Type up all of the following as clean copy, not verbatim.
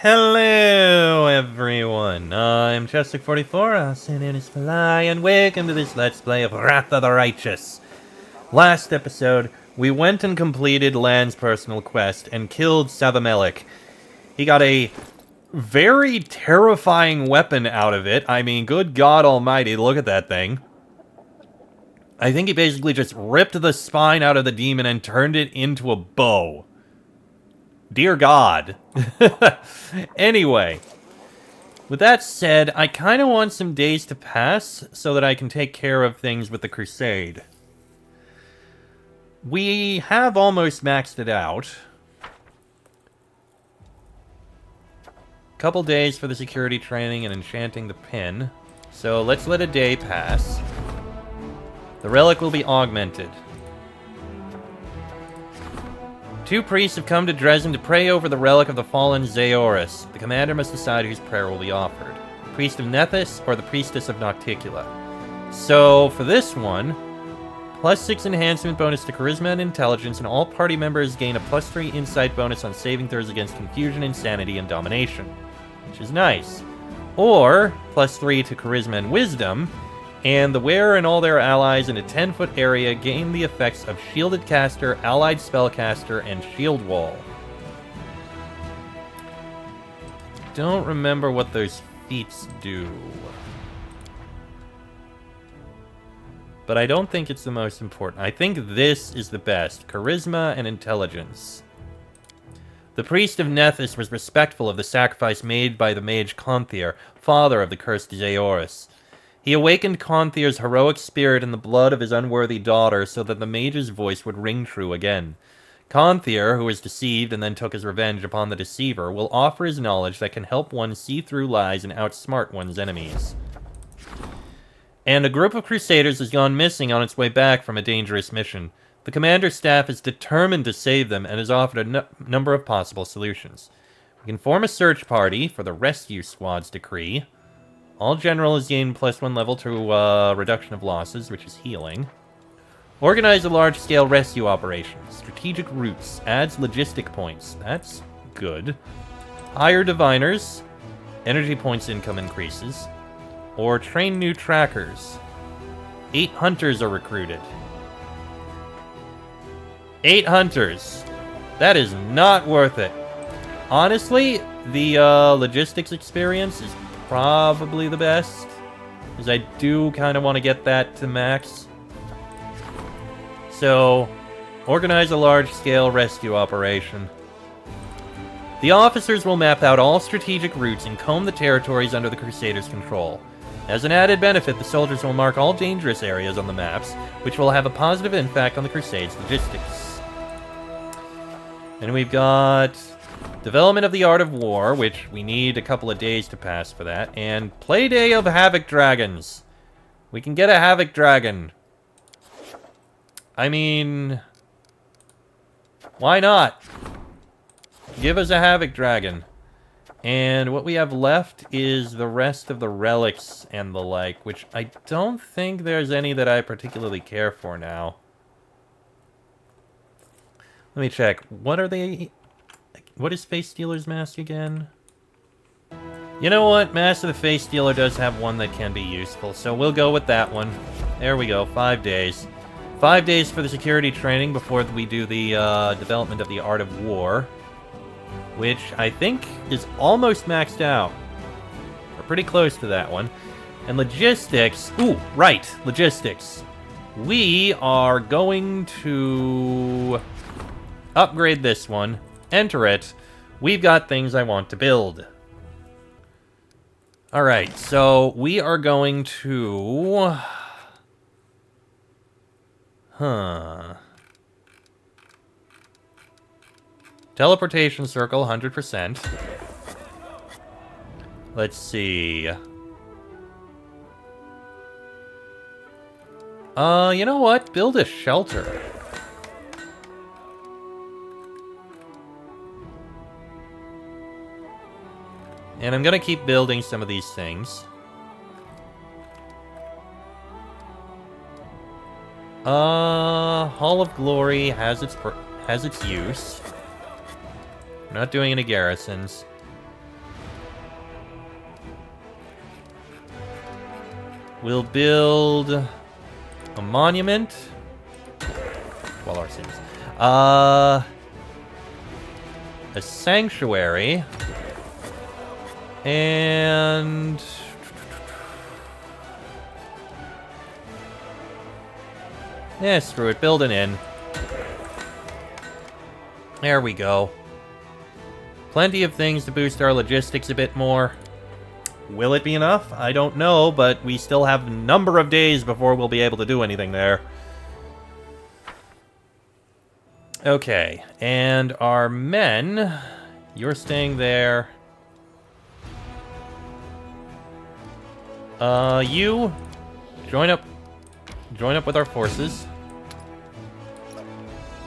Hello, everyone. I'm Chester44, also known as Fly, and welcome to this Let's Play of Wrath of the Righteous. Last episode, we went and completed Lan's personal quest and killed Savamelik. He got a very terrifying weapon out of it. I mean, good God almighty, look at that thing. I think he basically just ripped the spine out of the demon and turned it into a bow. Dear God. Anyway, with that said, I kind of want some days to pass so that I can take care of things with the crusade. We have almost maxed it out. Couple days for the security training and enchanting the pin. So let's let a day pass. The relic will be augmented. 2 priests have come to Drezen to pray over the relic of the fallen Zaoris. The commander must decide whose prayer will be offered. The priest of Nethys or the priestess of Nocticula. So, for this one, +6 enhancement bonus to charisma and intelligence, and all party members gain a +3 insight bonus on saving throws against confusion, insanity, and domination. Which is nice. Or, +3 to charisma and wisdom, and the wearer and all their allies in a 10-foot area gain the effects of Shielded Caster, Allied Spellcaster, and Shield Wall. Don't remember what those feats do. But I don't think it's the most important. I think this is the best. Charisma and Intelligence. The priest of Nethys was respectful of the sacrifice made by the mage Conthir, father of the cursed Zaoris. He awakened Conthir's heroic spirit in the blood of his unworthy daughter so that the mage's voice would ring true again. Conthir, who was deceived and then took his revenge upon the deceiver, will offer his knowledge that can help one see through lies and outsmart one's enemies. And a group of crusaders has gone missing on its way back from a dangerous mission. The commander's staff is determined to save them and has offered a number of possible solutions. We can form a search party for the rescue squad's decree. All generals gain +1 level to reduction of losses, which is healing. Organize a large-scale rescue operation. Strategic routes. Adds logistic points. That's good. Hire diviners. Energy points income increases. Or train new trackers. 8 hunters are recruited. 8 hunters. That is not worth it. Honestly, the logistics experience is probably the best, because I do kind of want to get that to max. So, organize a large-scale rescue operation. The officers will map out all strategic routes and comb the territories under the Crusaders' control. As an added benefit, the soldiers will mark all dangerous areas on the maps, which will have a positive impact on the Crusade's logistics. And we've got development of the Art of War, which we need a couple of days to pass for that. And Playday of Havoc Dragons. We can get a Havoc Dragon. I mean, why not? Give us a Havoc Dragon. And what we have left is the rest of the relics and the like, which I don't think there's any that I particularly care for now. Let me check. What are they? What is Face Stealer's mask again? You know what? Mask of the Face Stealer does have one that can be useful, so we'll go with that one. There we go, 5 days. 5 days for the security training before we do the development of the Art of War, which I think is almost maxed out. We're pretty close to that one. And logistics. Ooh, right, logistics. We are going to upgrade this one. Enter it. We've got things I want to build. Alright, so we are going to... Teleportation circle, 100%. Let's see. You know what? Build a shelter. And I'm gonna keep building some of these things. Hall of Glory has its use. We're not doing any garrisons. We'll build a monument. Well, our cities. A sanctuary. And... yeah, screw it. Build an inn. There we go. Plenty of things to boost our logistics a bit more. Will it be enough? I don't know, but we still have a number of days before we'll be able to do anything there. Okay, and our men... you're staying there. You... join up with our forces.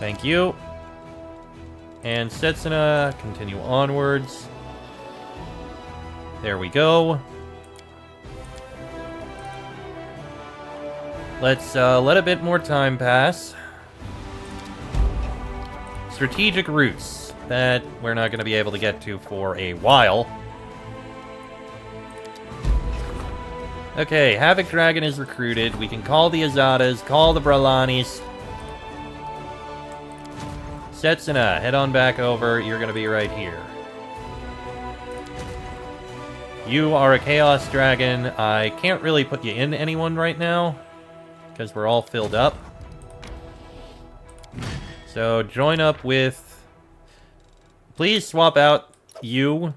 Thank you. And Setsuna, continue onwards. There we go. Let's let a bit more time pass. Strategic routes that we're not going to be able to get to for a while. Okay, Havoc Dragon is recruited. We can call the Azadas, call the Bralanis. Setsuna, head on back over. You're going to be right here. You are a Chaos Dragon. I can't really put you in anyone right now, because we're all filled up. So, join up with... please swap out you.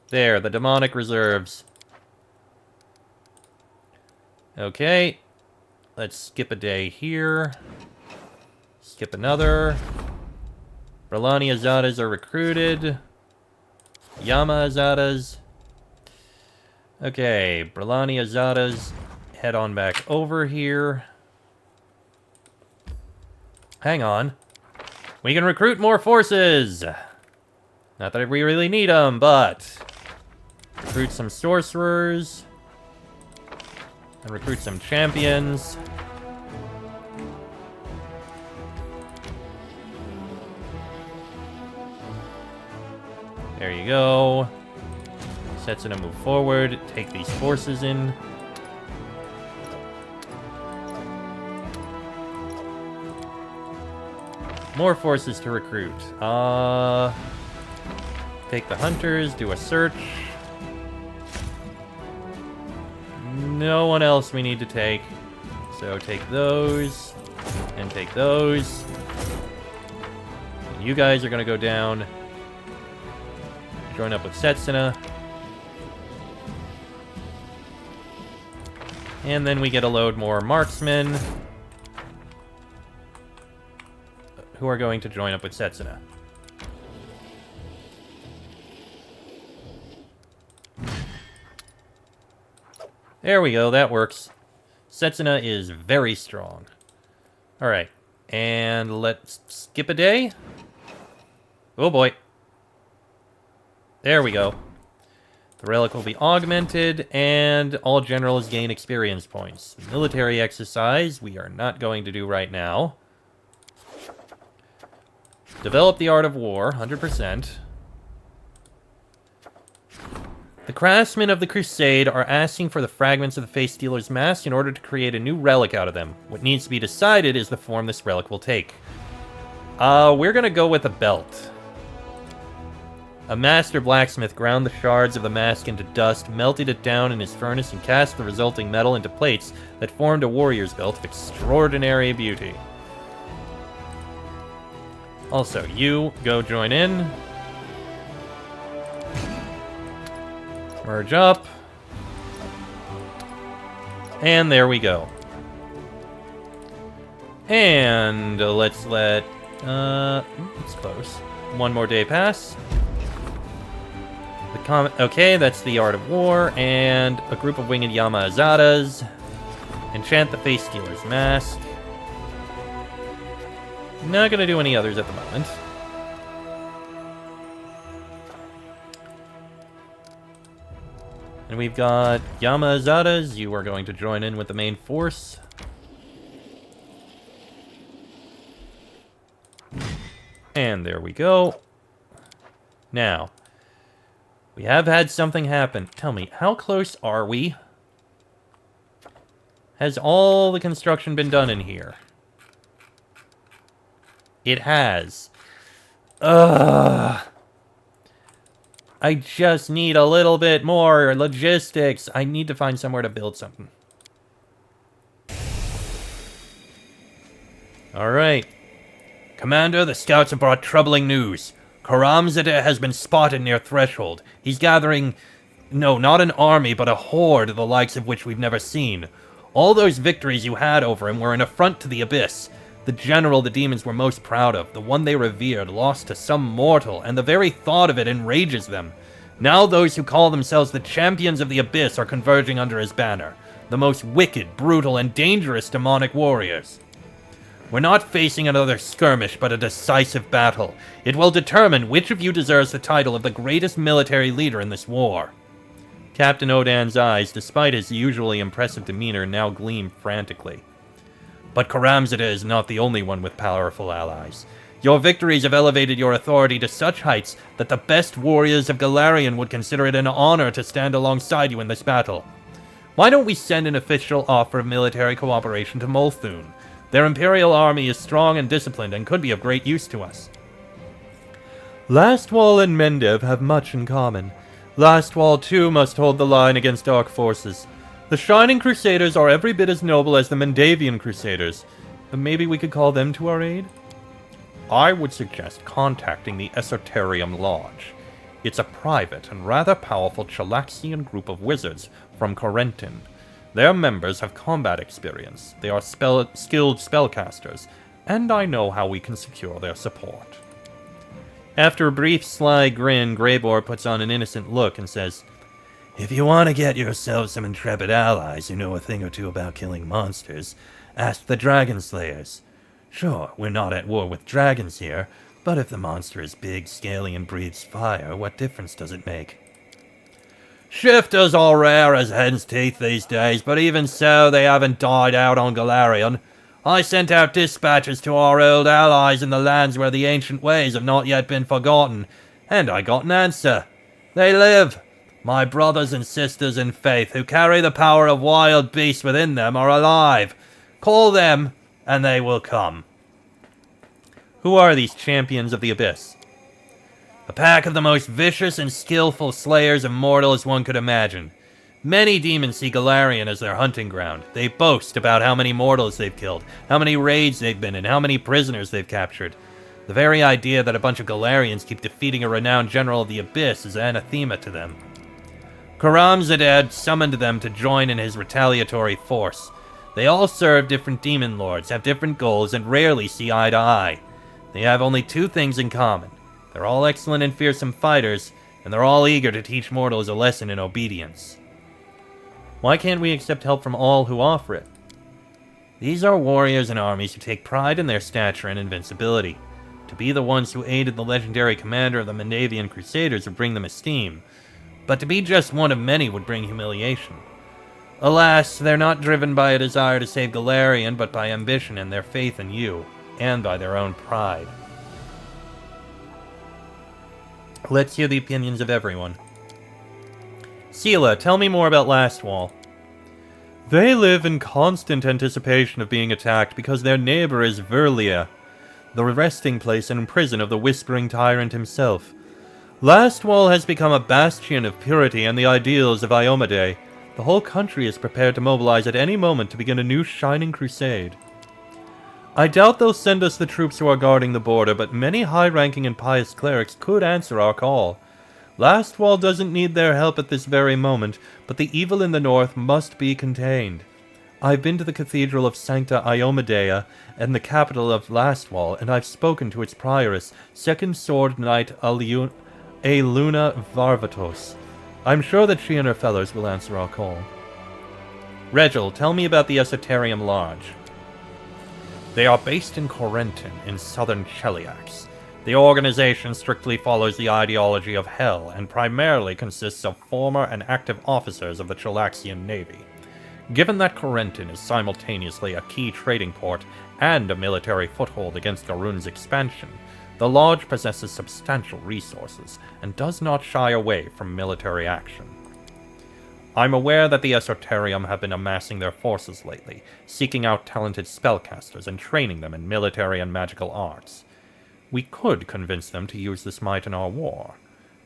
There, the Demonic Reserves. Okay. Let's skip a day here. Skip another. Bralani Azadas are recruited. Yama Azadas. Okay, Bralani Azadas, head on back over here. Hang on. We can recruit more forces! Not that we really need them, but... recruit some sorcerers. And recruit some champions. There you go. Setsuna, move forward. Take these forces in. More forces to recruit. Take the hunters, do a search. No one else we need to take. So take those. And take those. And you guys are going to go down. Join up with Setsuna. And then we get a load more marksmen who are going to join up with Setsuna. There we go, that works. Setsuna is very strong. Alright, and let's skip a day. Oh boy. There we go. The relic will be augmented, and all generals gain experience points. Military exercise, we are not going to do right now. Develop the art of war, 100%. The craftsmen of the Crusade are asking for the fragments of the Face Stealer's mask in order to create a new relic out of them. What needs to be decided is the form this relic will take. We're gonna go with a belt. A master blacksmith ground the shards of the mask into dust, melted it down in his furnace, and cast the resulting metal into plates that formed a warrior's belt of extraordinary beauty. Also, you go join in. Merge up. And there we go. And let's let... it's close. One more day pass. Okay, that's the Art of War, and a group of winged Yama Azadas. Enchant the Face Stealer's Mask. Not gonna do any others at the moment. And we've got Yama Azadas. You are going to join in with the main force. And there we go. Now, we have had something happen. Tell me, how close are we Has all the construction been done in here? It has. Ugh. I just need a little bit more logistics. I need to find somewhere to build something. Alright. Commander, the scouts have brought troubling news. Karamzadeh has been spotted near Threshold. He's gathering... No, not an army, but a horde the likes of which we've never seen. All those victories you had over him were an affront to the Abyss. The general the demons were most proud of, the one they revered, lost to some mortal, and the very thought of it enrages them. Now those who call themselves the champions of the Abyss are converging under his banner. The most wicked, brutal, and dangerous demonic warriors. We're not facing another skirmish, but a decisive battle. It will determine which of you deserves the title of the greatest military leader in this war. Captain Odan's eyes, despite his usually impressive demeanor, now gleam frantically. But Karamzadeh is not the only one with powerful allies. Your victories have elevated your authority to such heights that the best warriors of Galarian would consider it an honor to stand alongside you in this battle. Why don't we send an official offer of military cooperation to Multhun? Their Imperial army is strong and disciplined and could be of great use to us. Lastwall and Mendev have much in common. Lastwall, too, must hold the line against dark forces. The Shining Crusaders are every bit as noble as the Mendavian Crusaders. Maybe we could call them to our aid? I would suggest contacting the Esoterium Lodge. It's a private and rather powerful Chalaxian group of wizards from Corentin. Their members have combat experience, they are skilled spellcasters, and I know how we can secure their support. After a brief sly grin, Greybor puts on an innocent look and says, If you want to get yourself some intrepid allies who know a thing or two about killing monsters, ask the Dragon Slayers. Sure, we're not at war with dragons here, but if the monster is big, scaly, and breathes fire, what difference does it make? Shifters are rare as hen's teeth these days, but even so, they haven't died out on Galarian. I sent out dispatches to our old allies in the lands where the ancient ways have not yet been forgotten, and I got an answer. They live. My brothers and sisters in faith who carry the power of wild beasts within them are alive. Call them, and they will come. Who are these champions of the Abyss? A pack of the most vicious and skillful slayers of mortals one could imagine. Many demons see Galarian as their hunting ground. They boast about how many mortals they've killed, how many raids they've been in, how many prisoners they've captured. The very idea that a bunch of Galarians keep defeating a renowned general of the Abyss is anathema to them. Karamzadeh summoned them to join in his retaliatory force. They all serve different demon lords, have different goals, and rarely see eye to eye. They have only two things in common. They're all excellent and fearsome fighters, and they're all eager to teach mortals a lesson in obedience. Why can't we accept help from all who offer it? These are warriors and armies who take pride in their stature and invincibility. To be the ones who aided the legendary commander of the Mendavian Crusaders would bring them esteem, but to be just one of many would bring humiliation. Alas, they're not driven by a desire to save Galarian, but by ambition and their faith in you, and by their own pride. Let's hear the opinions of everyone. Sela, tell me more about Lastwall. They live in constant anticipation of being attacked because their neighbor is Verlia, the resting place and prison of the Whispering Tyrant himself. Lastwall has become a bastion of purity and the ideals of Iomedae. The whole country is prepared to mobilize at any moment to begin a new Shining Crusade. I doubt they'll send us the troops who are guarding the border, but many high-ranking and pious clerics could answer our call. Lastwall doesn't need their help at this very moment, but the evil in the north must be contained. I've been to the Cathedral of Sancta Iomedea and the capital of Lastwall, and I've spoken to its prioress, Second Sword Knight Aluna Varvatos. I'm sure that she and her fellows will answer our call. Regil, tell me about the Esoterium Lodge. They are based in Corentin, in southern Cheliax. The organization strictly follows the ideology of Hell and primarily consists of former and active officers of the Chelaxian Navy. Given that Corentin is simultaneously a key trading port and a military foothold against Garun's expansion, the Lodge possesses substantial resources and does not shy away from military action. I'm aware that the Esoterium have been amassing their forces lately, seeking out talented spellcasters and training them in military and magical arts. We could convince them to use this might in our war.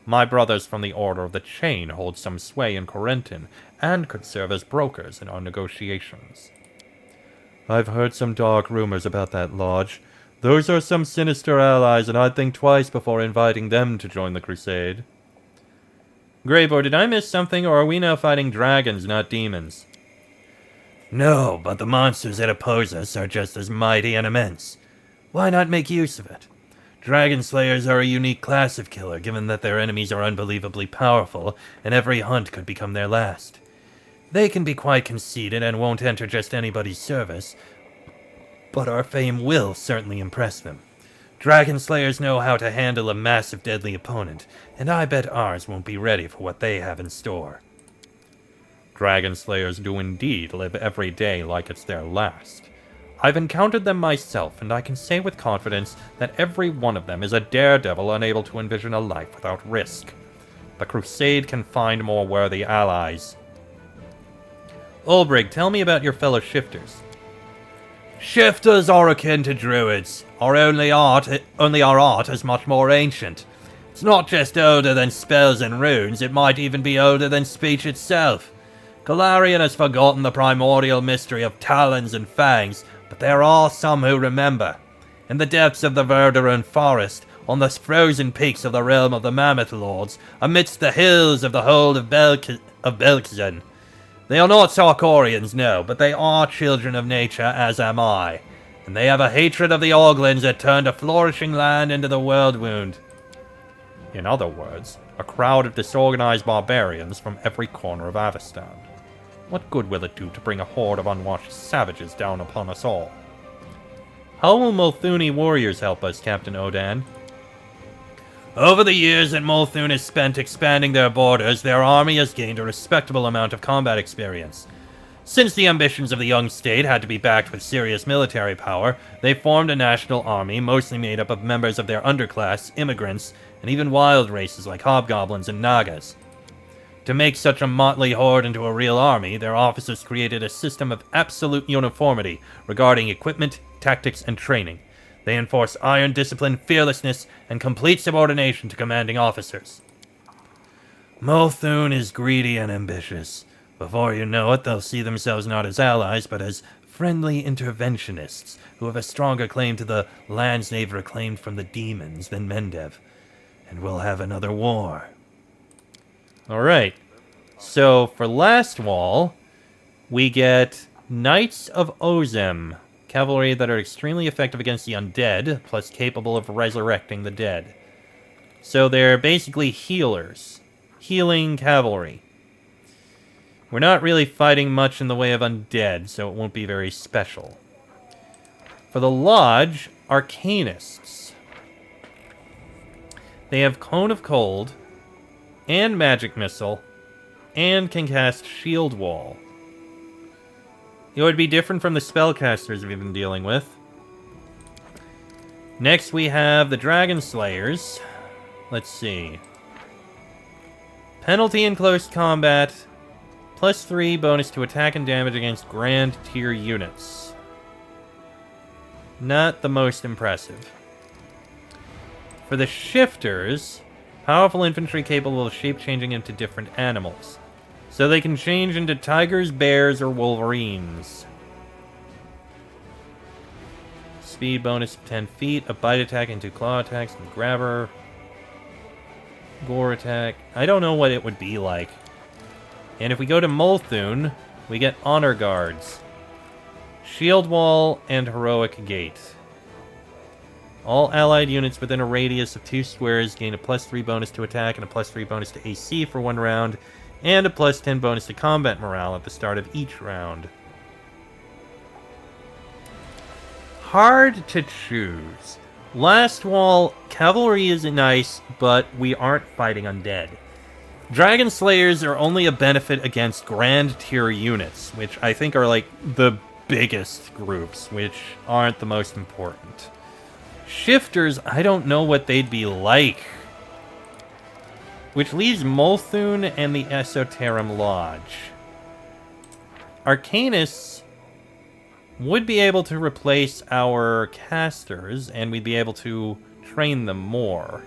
My brothers from the Order of the Chain hold some sway in Corentin, and could serve as brokers in our negotiations. I've heard some dark rumors about that lodge. Those are some sinister allies, and I'd think twice before inviting them to join the crusade. Greybor, did I miss something, or are we now fighting dragons, not demons? No, but the monsters that oppose us are just as mighty and immense. Why not make use of it? Dragon Slayers are a unique class of killer, given that their enemies are unbelievably powerful, and every hunt could become their last. They can be quite conceited and won't enter just anybody's service, but our fame will certainly impress them. Dragon Slayers know how to handle a massive deadly opponent, and I bet ours won't be ready for what they have in store. Dragon Slayers do indeed live every day like it's their last. I've encountered them myself, and I can say with confidence that every one of them is a daredevil unable to envision a life without risk. The Crusade can find more worthy allies. Ulbrig, tell me about your fellow shifters. Shifters are akin to druids. Only our art is much more ancient. It's not just older than spells and runes, it might even be older than speech itself. Galarian has forgotten the primordial mystery of talons and fangs, but there are some who remember. In the depths of the Verduran forest, on the frozen peaks of the realm of the Mammoth Lords, amidst the hills of the hold of Belkzen. They are not Sarkorians, no, but they are children of nature, as am I. And they have a hatred of the Orglins that turned a flourishing land into the world wound. In other words, a crowd of disorganized barbarians from every corner of Avestan. What good will it do to bring a horde of unwashed savages down upon us all? How will Multhuni warriors help us, Captain Odan? Over the years that Multhun has spent expanding their borders, their army has gained a respectable amount of combat experience. Since the ambitions of the young state had to be backed with serious military power, they formed a national army mostly made up of members of their underclass, immigrants, and even wild races like hobgoblins and nagas. To make such a motley horde into a real army, their officers created a system of absolute uniformity regarding equipment, tactics, and training. They enforce iron discipline, fearlessness, and complete subordination to commanding officers. Multhun is greedy and ambitious. Before you know it, they'll see themselves not as allies, but as friendly interventionists who have a stronger claim to the lands they've reclaimed from the demons than Mendev. And we'll have another war. Alright, so for last wall, we get Knights of Ozem. Cavalry that are extremely effective against the undead, plus capable of resurrecting the dead. So they're basically healers. Healing cavalry. We're not really fighting much in the way of undead, so it won't be very special. For the Lodge, Arcanists. They have Cone of Cold, and Magic Missile, and can cast Shield Wall. It would be different from the spellcasters we've been dealing with. Next we have the Dragon Slayers. Let's see. Penalty in close combat. +3 bonus to attack and damage against Grand Tier units. Not the most impressive. For the Shifters, powerful infantry capable of shape-changing into different animals. So they can change into tigers, bears, or wolverines. Speed bonus of 10 feet, a bite attack into claw attacks and grabber. Gore attack. I don't know what it would be like. And if we go to Multhun, we get Honor Guards. Shield Wall and Heroic Gate. All allied units within a radius of 2 squares gain a +3 bonus to attack and a +3 bonus to AC for 1 round, and a +10 bonus to combat morale at the start of each round. Hard to choose. Last wall, cavalry is nice, but we aren't fighting undead. Dragon Slayers are only a benefit against Grand Tier units, which I think are like the biggest groups, which aren't the most important. Shifters, I don't know what they'd be like. which leaves Molthun and the Esoterum Lodge. Arcanus would be able to replace our casters, and we'd be able to train them more.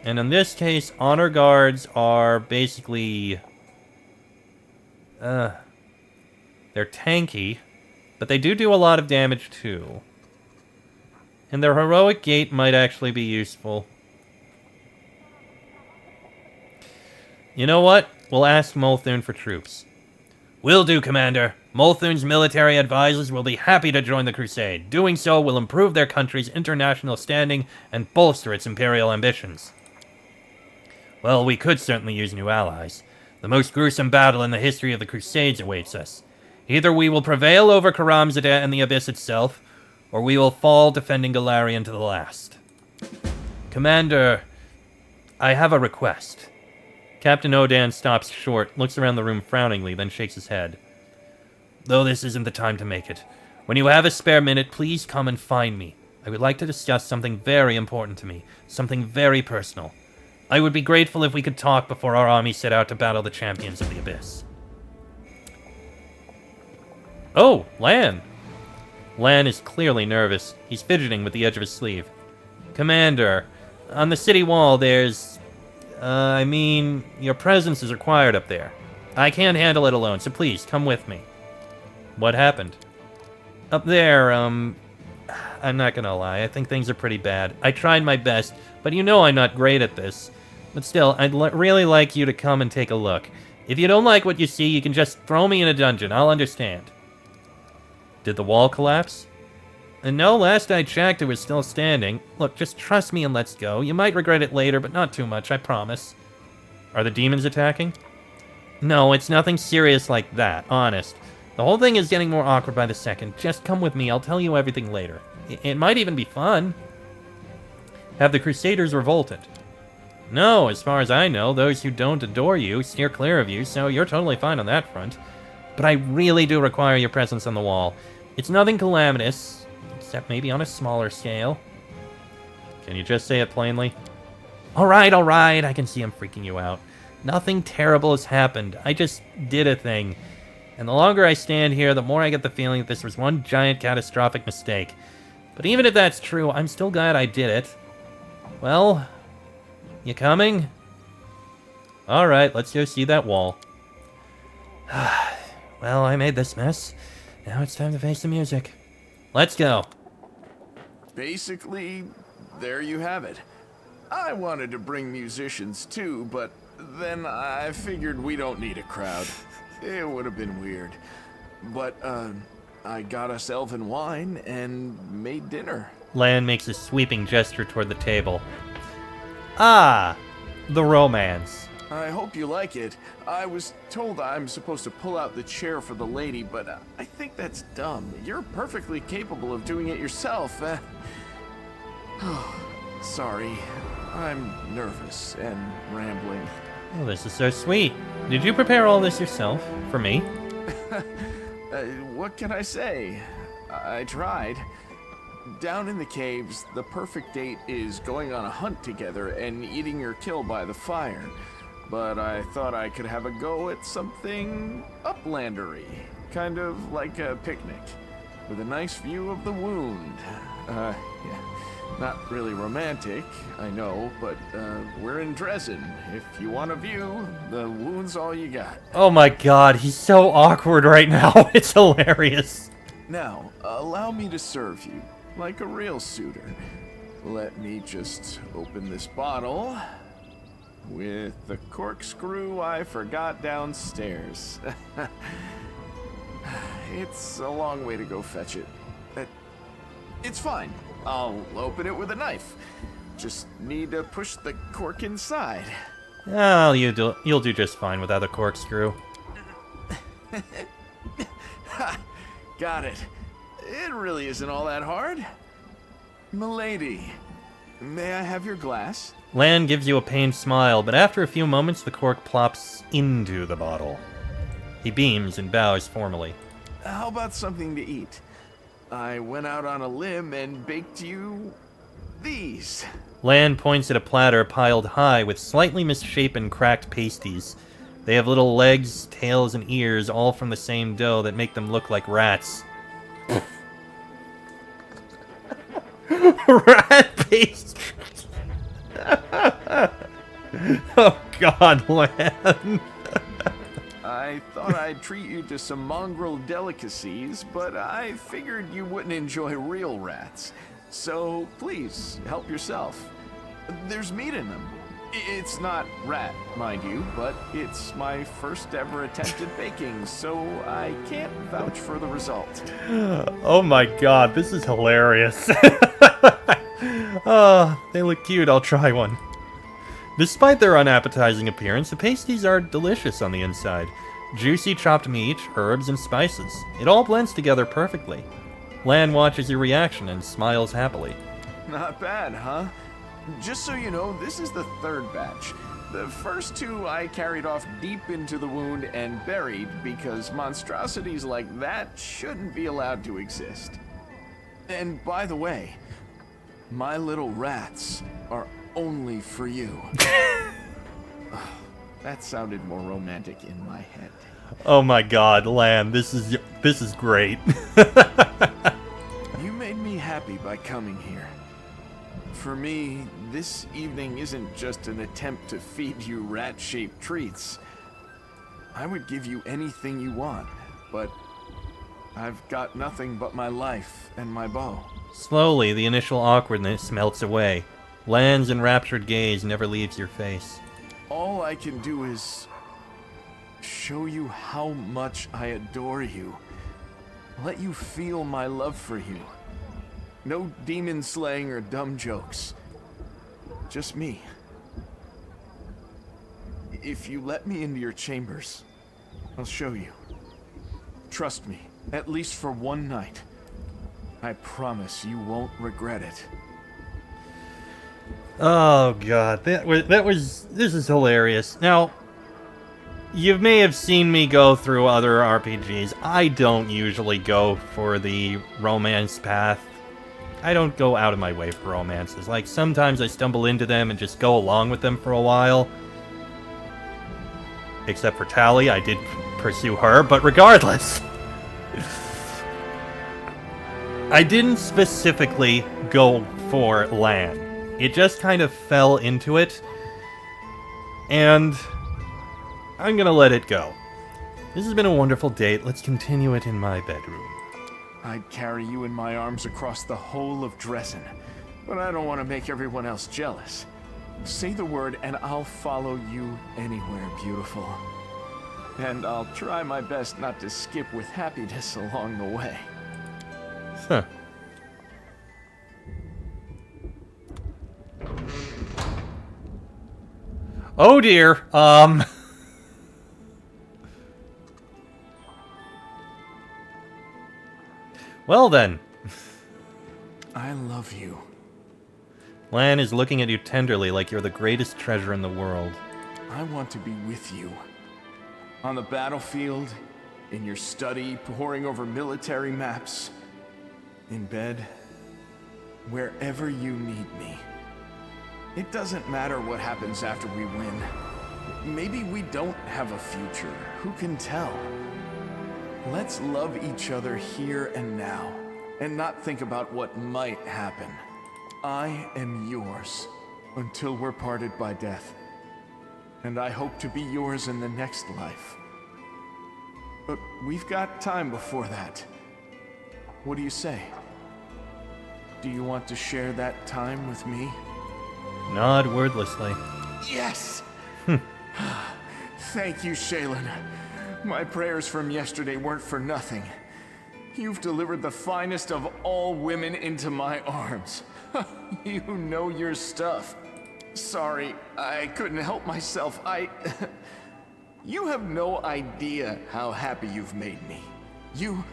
And in this case, honor guards are basically... they're tanky, but they do a lot of damage too. And their heroic gait might actually be useful. You know what? We'll ask Molthun for troops. Will do, Commander. Molthun's military advisors will be happy to join the crusade. Doing so will improve their country's international standing and bolster its imperial ambitions. Well, we could certainly use new allies. The most gruesome battle in the history of the Crusades awaits us. Either we will prevail over Karamzadeh and the Abyss itself, or we will fall defending Galarian to the last. Commander, I have a request. Captain Odan stops short, looks around the room frowningly, then shakes his head. Though this isn't the time to make it. When you have a spare minute, please come and find me. I would like to discuss something very important to me, something very personal. I would be grateful if we could talk before our army set out to battle the champions of the Abyss. Oh, Lan! Lan is clearly nervous. He's fidgeting with the edge of his sleeve. Commander, on the city wall there's... your presence is required up there. I can't handle it alone, so please, come with me. What happened? Up there, I'm not gonna lie, I think things are pretty bad. I tried my best, but you know I'm not great at this. But still, I'd really like you to come and take a look. If you don't like what you see, you can just throw me in a dungeon, I'll understand. Did the wall collapse? And no, last I checked, it was still standing. Look, just trust me and let's go. You might regret it later, but not too much, I promise. Are the demons attacking? No, it's nothing serious like that, honest. The whole thing is getting more awkward by the second. Just come with me, I'll tell you everything later. It might even be fun. Have the Crusaders revolted? No, as far as I know, those who don't adore you steer clear of you, so you're totally fine on that front. But I really do require your presence on the wall. It's nothing calamitous, except maybe on a smaller scale. Can you just say it plainly? Alright, I can see I'm freaking you out. Nothing terrible has happened. I just did a thing. And the longer I stand here, the more I get the feeling that this was one giant catastrophic mistake. But even if that's true, I'm still glad I did it. Well, you coming? Alright, let's go see that wall. Well, I made this mess. Now it's time to face the music. Let's go. Basically, there you have it. I wanted to bring musicians too, but then I figured we don't need a crowd. It would have been weird. But, I got us elven wine and made dinner. Lan makes a sweeping gesture toward the table. Ah, the romance. I hope you like it. I was told I'm supposed to pull out the chair for the lady, but I think that's dumb. You're perfectly capable of doing it yourself. Sorry, I'm nervous and rambling. Oh, this is so sweet. Did you prepare all this yourself? For me? What can I say? I tried. Down in the caves, the perfect date is going on a hunt together and eating your kill by the fire. But I thought I could have a go at something uplandery. Kind of like a picnic. With a nice view of the wound. Yeah. Not really romantic, I know, but we're in Drezen. If you want a view, the wound's all you got. Oh my god, he's so awkward right now. It's hilarious. Now, allow me to serve you, like a real suitor. Let me just open this bottle with the corkscrew I forgot downstairs. It's a long way to go fetch it. It's fine. I'll open it with a knife. Just need to push the cork inside. Oh, you'll do just fine without a corkscrew. Got it. It really isn't all that hard. Milady, may I have your glass? Lan gives you a pained smile, but after a few moments, the cork plops into the bottle. He beams and bows formally. How about something to eat? I went out on a limb and baked you these. Lan points at a platter piled high with slightly misshapen cracked pasties. They have little legs, tails, and ears, all from the same dough that make them look like rats. Rat pastries. Oh God, Lan. I thought I'd treat you to some mongrel delicacies, but I figured you wouldn't enjoy real rats. So please, help yourself. There's meat in them. It's not rat, mind you, but it's my first ever attempt at baking, so I can't vouch for the result. Oh my God, this is hilarious. Oh, they look cute. I'll try one. Despite their unappetizing appearance, the pasties are delicious on the inside. Juicy chopped meat, herbs, and spices. It all blends together perfectly. Lan watches your reaction and smiles happily. Not bad, huh? Just so you know, this is the third batch. The first two I carried off deep into the wound and buried because monstrosities like that shouldn't be allowed to exist. And by the way, my little rats are only for you. That sounded more romantic in my head. Oh my God, Lan, this is great. You made me happy by coming here. For me, this evening isn't just an attempt to feed you rat-shaped treats. I would give you anything you want, but I've got nothing but my life and my bow. Slowly, the initial awkwardness melts away. Lan's enraptured gaze never leaves your face. All I can do is show you how much I adore you. Let you feel my love for you. No demon slaying or dumb jokes. Just me. If you let me into your chambers, I'll show you. Trust me, at least for one night. I promise you won't regret it. Oh God, this is hilarious. Now, you may have seen me go through other RPGs. I don't usually go for the romance path. I don't go out of my way for romances. Like, sometimes I stumble into them and just go along with them for a while. Except for Tally, I did pursue her, but regardless. I didn't specifically go for Lan. It just kind of fell into it. And I'm gonna let it go. This has been a wonderful date. Let's continue it in my bedroom. I'd carry you in my arms across the whole of Drezen, but I don't want to make everyone else jealous. Say the word and I'll follow you anywhere, beautiful. And I'll try my best not to skip with happiness along the way. Huh. Oh dear, Well then. I love you. Lan is looking at you tenderly like you're the greatest treasure in the world. I want to be with you. On the battlefield, in your study, poring over military maps, in bed, wherever you need me. It doesn't matter what happens after we win. Maybe we don't have a future. Who can tell? Let's love each other here and now, and not think about what might happen. I am yours until we're parted by death. And I hope to be yours in the next life. But we've got time before that. What do you say? Do you want to share that time with me? Nod wordlessly. Yes! Thank you, Shaylin. My prayers from yesterday weren't for nothing. You've delivered the finest of all women into my arms. You know your stuff. Sorry, I couldn't help myself. You have no idea how happy you've made me. You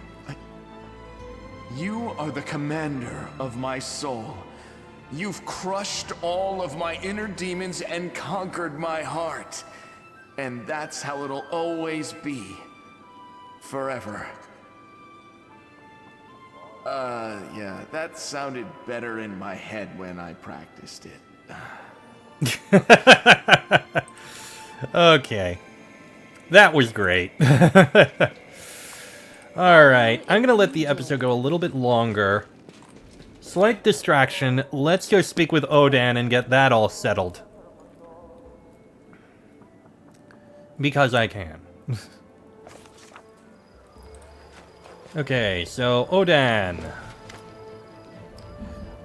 are the commander of my soul. You've crushed all of my inner demons and conquered my heart. And that's how it'll always be. Forever. Yeah, that sounded better in my head when I practiced it. Okay. That was great. Alright, I'm gonna let the episode go a little bit longer. Slight distraction. Let's go speak with Odan and get that all settled. Because I can. Okay, so Odan.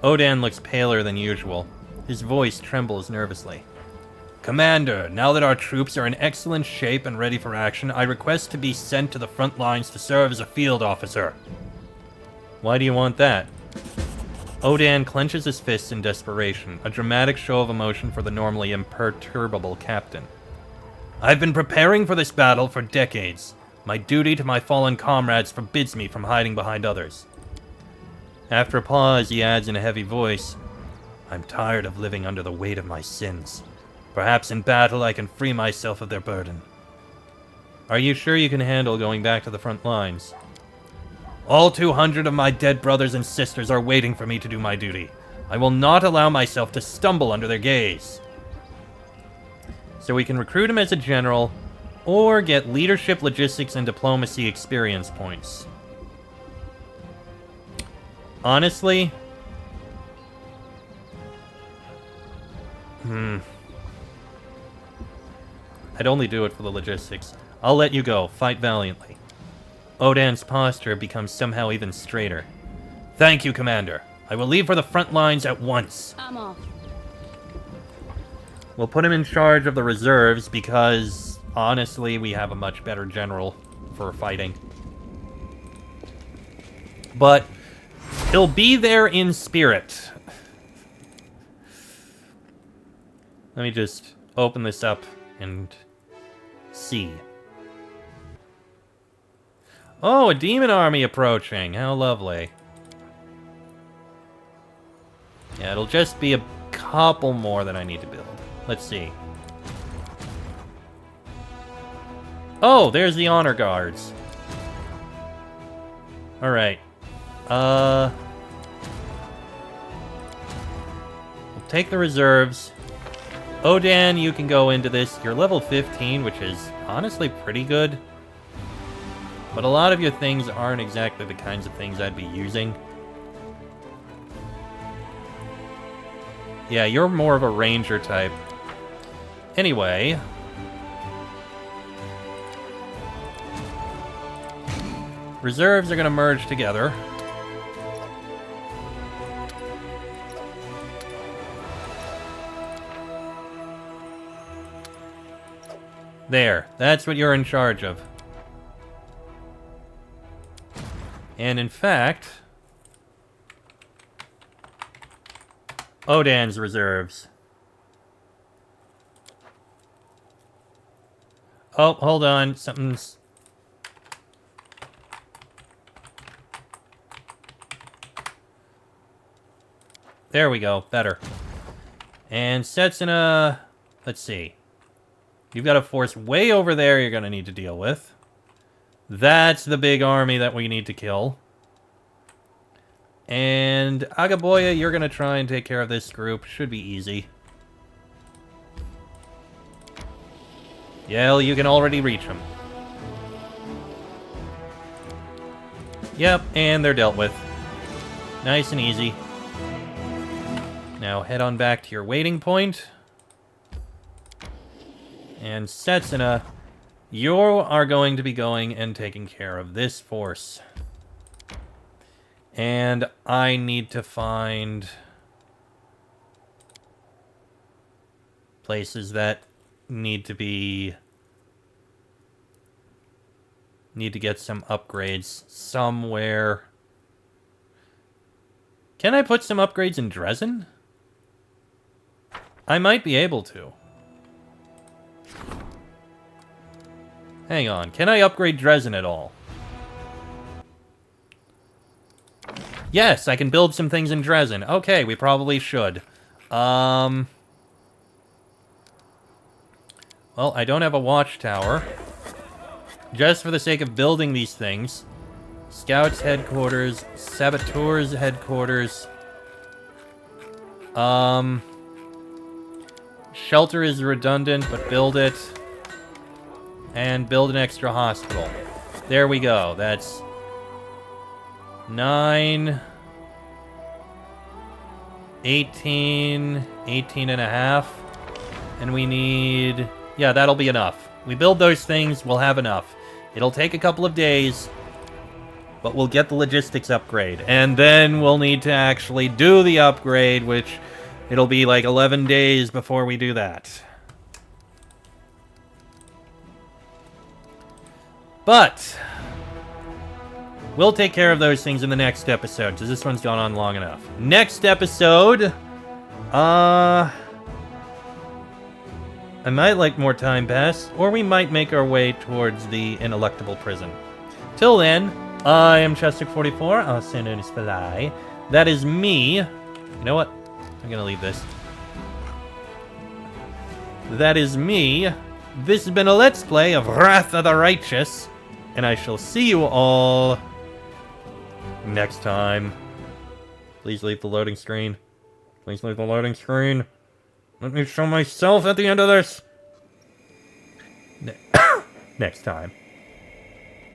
Odan looks paler than usual. His voice trembles nervously. Commander, now that our troops are in excellent shape and ready for action, I request to be sent to the front lines to serve as a field officer. Why do you want that? Odan clenches his fists in desperation, a dramatic show of emotion for the normally imperturbable captain. I've been preparing for this battle for decades. My duty to my fallen comrades forbids me from hiding behind others. After a pause, he adds in a heavy voice, I'm tired of living under the weight of my sins. Perhaps in battle I can free myself of their burden. Are you sure you can handle going back to the front lines? All 200 of my dead brothers and sisters are waiting for me to do my duty. I will not allow myself to stumble under their gaze. So we can recruit him as a general, or get leadership, logistics, and diplomacy experience points. Honestly... I'd only do it for the logistics. I'll let you go. Fight valiantly. Odan's posture becomes somehow even straighter. Thank you, Commander. I will leave for the front lines at once. I'm off. We'll put him in charge of the reserves because, honestly, we have a much better general for fighting. But he'll be there in spirit. Let me just open this up and see. Oh, a demon army approaching. How lovely. Yeah, it'll just be a couple more that I need to build. Let's see. Oh, there's the honor guards. Alright. We'll take the reserves. Odan, you can go into this. You're level 15, which is honestly pretty good. But a lot of your things aren't exactly the kinds of things I'd be using. Yeah, you're more of a ranger type. Anyway. Reserves are going to merge together. There, that's what you're in charge of. And in fact, Odan's reserves. Oh, hold on, something's... There we go, better. And Setsuna, let's see. You've got a force way over there you're going to need to deal with. That's the big army that we need to kill. And Agaboya, you're going to try and take care of this group. Should be easy. Yeah, you can already reach them. Yep, and they're dealt with. Nice and easy. Now head on back to your waiting point. And Setsuna, you are going to be going and taking care of this force. And I need to find places that need to get some upgrades somewhere. Can I put some upgrades in Drezen? I might be able to. Hang on, can I upgrade Drezen at all? Yes, I can build some things in Drezen. Okay, we probably should. Well, I don't have a watchtower. Just for the sake of building these things. Scouts headquarters, Saboteurs headquarters. Shelter is redundant, but build it. And build an extra hospital. There we go. That's 9, 18, 18 and a half. And we need... Yeah, that'll be enough. We build those things, we'll have enough. It'll take a couple of days, but we'll get the logistics upgrade. And then we'll need to actually do the upgrade, which it'll be like 11 days before we do that. But we'll take care of those things in the next episode, because this one's gone on long enough. Next episode, I might like more time pass, or we might make our way towards the ineluctable prison. Till then, I am Chester44, also known as Fly. That is me. You know what? I'm gonna leave this. That is me. This has been a Let's Play of Wrath of the Righteous. And I shall see you all next time. Please leave the loading screen. Please leave the loading screen. Let me show myself at the end of this. Next time.